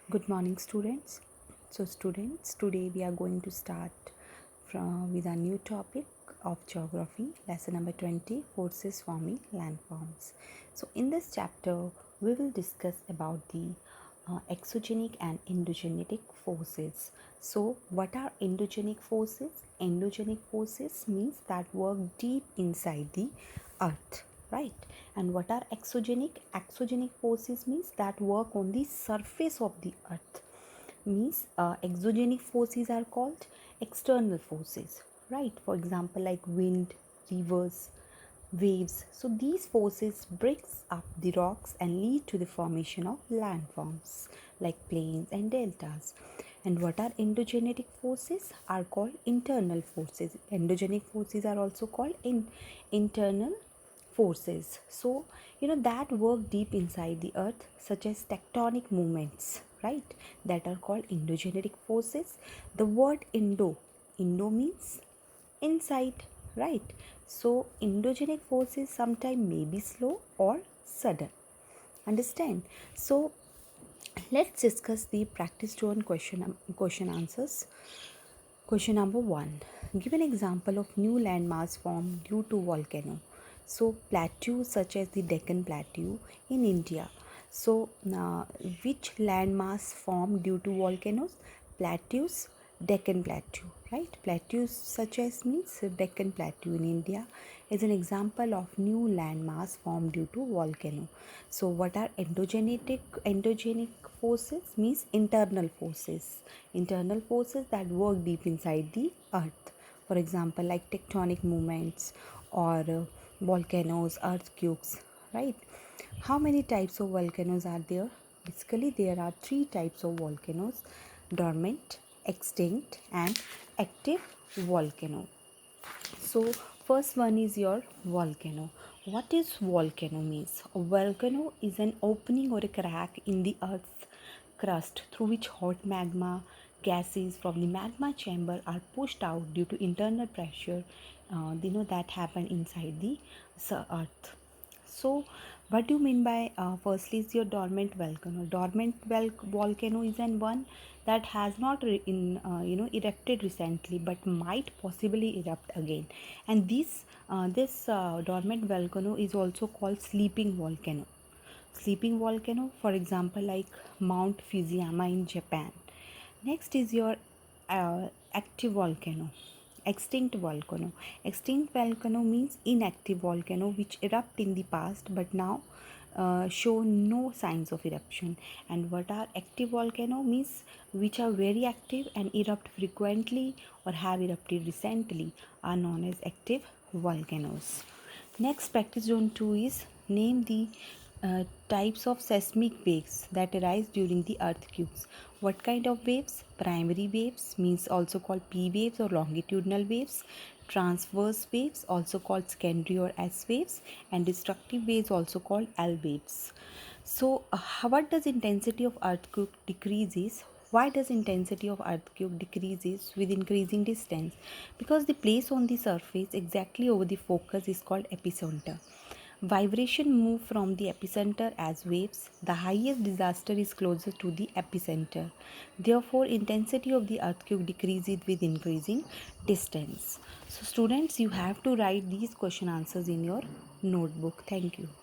Good morning, students. So, students, today we are going to start with a new topic of geography, lesson number 20, forces forming landforms. So, in this chapter, we will discuss about the exogenic and endogenic forces. So, what are endogenic forces? Endogenic forces means that work deep inside the earth, right? And what are exogenic? Exogenic forces means that work on the surface of the earth. Means exogenic forces are called external forces, right? For example, like wind, rivers, waves. So these forces breaks up the rocks and lead to the formation of landforms like plains and deltas. And what are endogenic forces? Are called internal forces. Endogenic forces are also called internal forces. So that work deep inside the earth, such as tectonic movements, right? That are called endogenic forces. The word indo means inside, right? So endogenic forces sometimes may be slow or sudden. Understand? So let's discuss the practice drawn question answers. Question number 1. Give an example of new landmass formed due to volcano. So plateaus such as the Deccan Plateau in India. So which landmass formed due to volcanoes? Plateaus, Deccan Plateau, right? Plateaus such as means Deccan Plateau in India is an example of new landmass formed due to volcano. So what are endogenic forces? Means internal forces. Internal forces that work deep inside the earth. For example, like tectonic movements or volcanoes, earthquakes, right? How many types of volcanoes are there? Basically, there are 3 types of volcanoes: dormant, extinct, and active volcano. So, first one is your volcano. What is volcano means? A volcano is an opening or a crack in the earth's crust through which hot magma gases from the magma chamber are pushed out due to internal pressure that happen inside the earth. So, what do you mean by firstly is your dormant volcano? Volcano is an one that has not erupted recently, but might possibly erupt again. And this dormant volcano is also called sleeping volcano. Sleeping volcano, for example, like Mount Fujiyama in Japan. Next is your active volcano. Extinct volcano. Extinct volcano means inactive volcano which erupt in the past but now show no signs of eruption. And what are active volcano means which are very active and erupt frequently or have erupted recently are known as active volcanoes. Next practice zone 2 is name the types of seismic waves that arise during the earthquakes. What kind of waves? Primary waves means also called P waves or longitudinal waves, transverse waves also called secondary or S waves, and destructive waves also called L waves. So what does intensity of earthquake decreases? Why does intensity of earthquake decreases with increasing distance? Because the place on the surface exactly over the focus is called epicenter. Vibration move from the epicenter as waves. The highest disaster is closer to the epicenter. Therefore, intensity of the earthquake decreases with increasing distance. So students, you have to write these question answers in your notebook. Thank you.